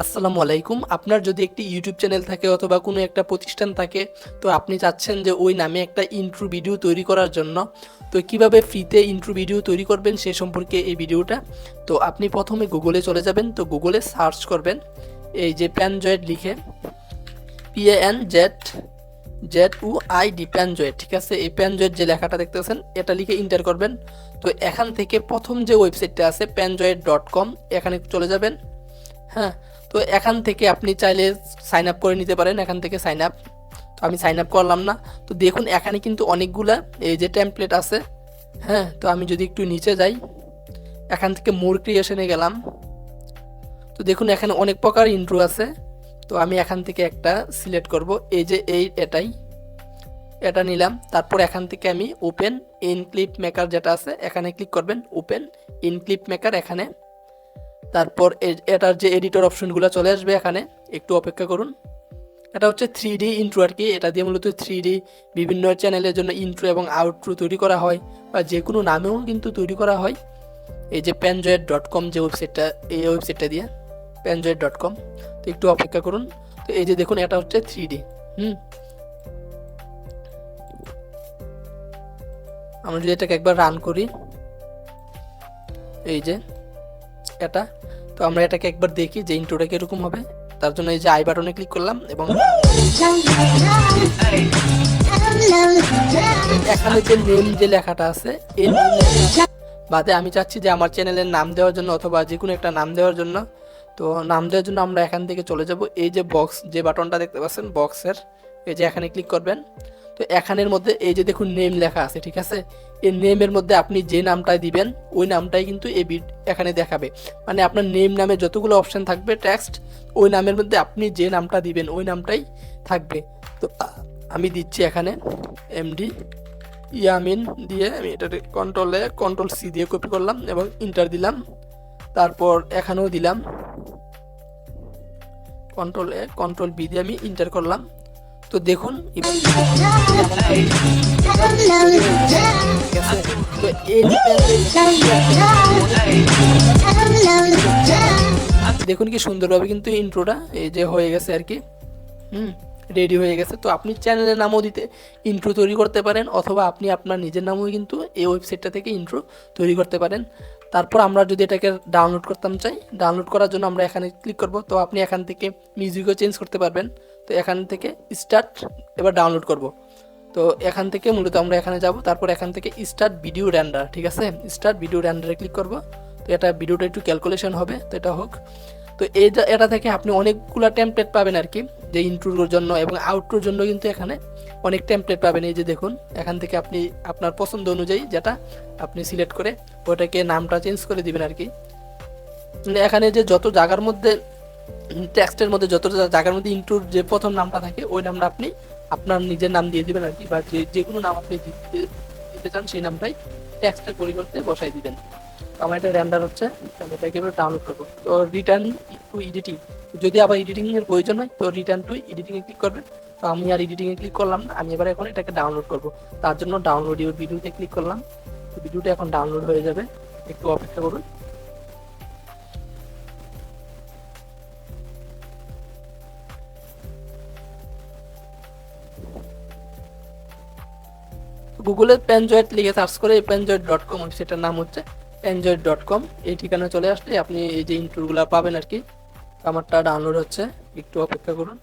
আসসালামু আলাইকুম। আপনার যদি একটি ইউটিউব চ্যানেল থাকে অথবা কোনো একটা প্রতিষ্ঠান থাকে, তো আপনি চাচ্ছেন যে ওই নামে একটা ইন্ট্রো ভিডিও তৈরি করার জন্য, তো কিভাবে ফ্রিতে ইন্ট্রো ভিডিও তৈরি করবেন সে সম্পর্কে এই ভিডিওটা। তো আপনি প্রথমে গুগলে চলে যাবেন, তো গুগলে সার্চ করবেন এই যে প্যানজয়েড লিখে, PANZZUID প্যানজয়েড, ঠিক আছে। এই প্যানজয়েড যে লেখাটা দেখতেছেন এটা লিখে ইন্টার করবেন। তো এখান থেকে প্রথম যে ওয়েবসাইটটা আছে panjoid.com, এখানে চলে যাবেন। হ্যাঁ, তো এখান থেকে আপনি চাইলে সাইন আপ করে নিতে পারেন, এখান থেকে সাইন আপ। তো আমি সাইন আপ করলাম না। তো দেখুন এখানে কিন্তু অনেকগুলা এই যে টেমপ্লেট আছে। হ্যাঁ, তো আমি যদি একটু নিচে যাই, এখান থেকে মোর ক্রিয়েশনে গেলাম, তো দেখুন এখানে অনেক প্রকার ইন্ট্রো আছে। তো আমি এখান থেকে একটা সিলেক্ট করব, এই যে এটা নিলাম। তারপর এখান থেকে আমি ওপেন ইন ক্লিপ মেকার যেটা আছে এখানে ক্লিক করবেন, ওপেন ইন ক্লিপ মেকার এখানে। তারপর এটার যে এডিটর অপশনগুলো চলে আসবে এখানে, একটু অপেক্ষা করুন। এটা হচ্ছে 3D ইন্ট্রো আর কি। এটা দিয়ে মূলত 3D বিভিন্ন চ্যানেলের জন্য ইন্ট্রো এবং আউট্রো তৈরি করা হয়, বা যে কোনো নামেও কিন্তু তৈরি করা হয়। এই যে panjoid.com যে ওয়েবসাইটটা, এই ওয়েবসাইটটা দিয়ে panjoid.com। তো একটু অপেক্ষা করুন। তো এই যে দেখুন এটা হচ্ছে 3D। আমরা যদি এটাকে একবার রান করি, এই যে এটা, তো আমরা এটাকে একবার দেখি যে ইন্ট্রোটা কিরকম হবে। তার জন্য এই যে আই বাটনে ক্লিক করলাম এবং এখানে যে নেম যে লেখাটা আছে এই বাদে আমি চাচ্ছি যে আমার চ্যানেলের নাম দেওয়ার জন্য অথবা যে কোনো একটা নাম দেওয়ার জন্য। তো নাম দেওয়ার জন্য আমরা এখান থেকে চলে যাব, এই যে বক্স যে বাটনটা দেখতে পাচ্ছেন বক্সের, এই যে এখানে ক্লিক করবেন। তো এখানের মধ্যে এই যে দেখুন নেম লেখা আছে, ঠিক আছে। এই নেমের মধ্যে আপনি যে নামটা দিবেন ওই নামটাই কিন্তু এখানে দেখাবে। মানে আপনার নেম নামে যতগুলো অপশন থাকবে টেক্সট, ওই নামের মধ্যে আপনি যে নামটা দিবেন ওই নামটাই থাকবে। তো আমি দিচ্ছি এখানে MD ইয়ামিন দিয়ে, আমি এটা কন্ট্রোল C দিয়ে কপি করলাম এবং ইন্টার দিলাম। তারপর এখানেও দিলাম কন্ট্রোল B দিয়ে আমি ইন্টার করলাম। তো দেখুন দেখুন কি সুন্দরভাবে কিন্তু ইন্ট্রোটা এই যে হয়ে গেছে আর কি। রেডি হয়ে গেছে। তো আপনি চ্যানেলের নামও দিতে ইন্ট্রো তৈরি করতে পারেন, অথবা আপনি আপনার নিজের নামও কিন্তু এই ওয়েবসাইটটা থেকে ইন্ট্রো তৈরি করতে পারেন। তারপর আমরা যদি এটাকে ডাউনলোড করতাম চাই, ডাউনলোড করার জন্য আমরা এখানে ক্লিক করব। তো আপনি এখান থেকে মিউজিকও চেঞ্জ করতে পারবেন। তো এখান থেকে স্টার্ট, এবার ডাউনলোড করব। তো এখান থেকে মূলত আমরা এখানে যাব, তারপর এখান থেকে স্টার্ট ভিডিও রেন্ডার, ঠিক আছে। স্টার্ট ভিডিও রেন্ডারে ক্লিক করব। তো এটা ভিডিওটা একটু ক্যালকুলেশন হবে, তো এটা হোক। তো এটা থেকে আপনি অনেকগুলো টেমপ্লেট পাবেন আর কি, যে ইন্ট্রোর জন্য এবং আউট্রোর জন্য কিন্তু এখানে অনেক টেমপ্লেট পাবেন। এই যে দেখুন এখান থেকে আপনি আপনার পছন্দ অনুযায়ী যেটা আপনি সিলেক্ট করে ওটাকে নামটা চেঞ্জ করে দিবেন আর কি। এখানে যে যত জায়গার মধ্যে টেক্সটের মধ্যে যত জায়গার মধ্যে ইন্ট্রোর যে প্রথম নামটা থাকে ওই নামটা আপনি আপনার নিজের নাম দিয়ে দিবেন আর কি, বা যে কোনো নাম আপনি দিতে চান সেই নামটাই টেক্সটের পরিবর্তে বসাই দিবেন। আমার এটা রেন্ডার হচ্ছে, আমি এটাকে এবার ডাউনলোড করবো। তো রিটার্ন টু এডিটিং, যদি আবার এডিটিং এর প্রয়োজন হয় তো return to editing A click করবেন। তো আমি আর এডিটিং এ ক্লিক করলাম না, আমি এবার এখন এটাকে ডাউনলোড করব। তার জন্য ডাউনলোড ইউর ভিডিওতে ক্লিক করলাম। তো ভিডিওটা এখন ডাউনলোড হয়ে যাবে, একটু অপেক্ষা করুন। গুগলে প্যানজয়েড লিখে সার্চ করে panjoid.com, সেটার নাম হচ্ছে panjoid.com, এই ঠিকানা চলে আসলে আপনি এই যে ইন্ট্রোগুলো পাবেন আর কি। আমারটা ডাউনলোড হচ্ছে, একটু অপেক্ষা করুন।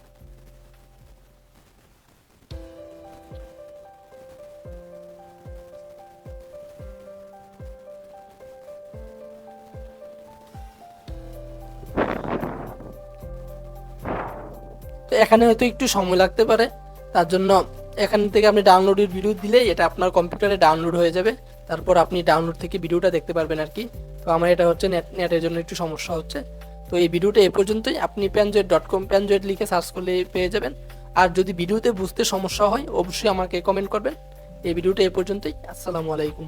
তো এখানে হয়তো একটু সময় লাগতে পারে, তার জন্য এখান থেকে আপনি ডাউনলোডের ভিডিও দিলে এটা আপনার কম্পিউটারে ডাউনলোড হয়ে যাবে। তারপর আপনি ডাউনলোড থেকে ভিডিওটা দেখতে পারবেন আর কি। তো আমার এটা হচ্ছে নেটের জন্য একটু সমস্যা হচ্ছে। তো এই ভিডিওটা এ পর্যন্তই। আপনি panjoid.com প্যানজয়েড লিখে সার্চ করলে পেয়ে যাবেন। আর যদি ভিডিওতে বুঝতে সমস্যা হয় অবশ্যই আমাকে কমেন্ট করবেন। এই ভিডিওটা এ পর্যন্তই। আসসালামু আলাইকুম।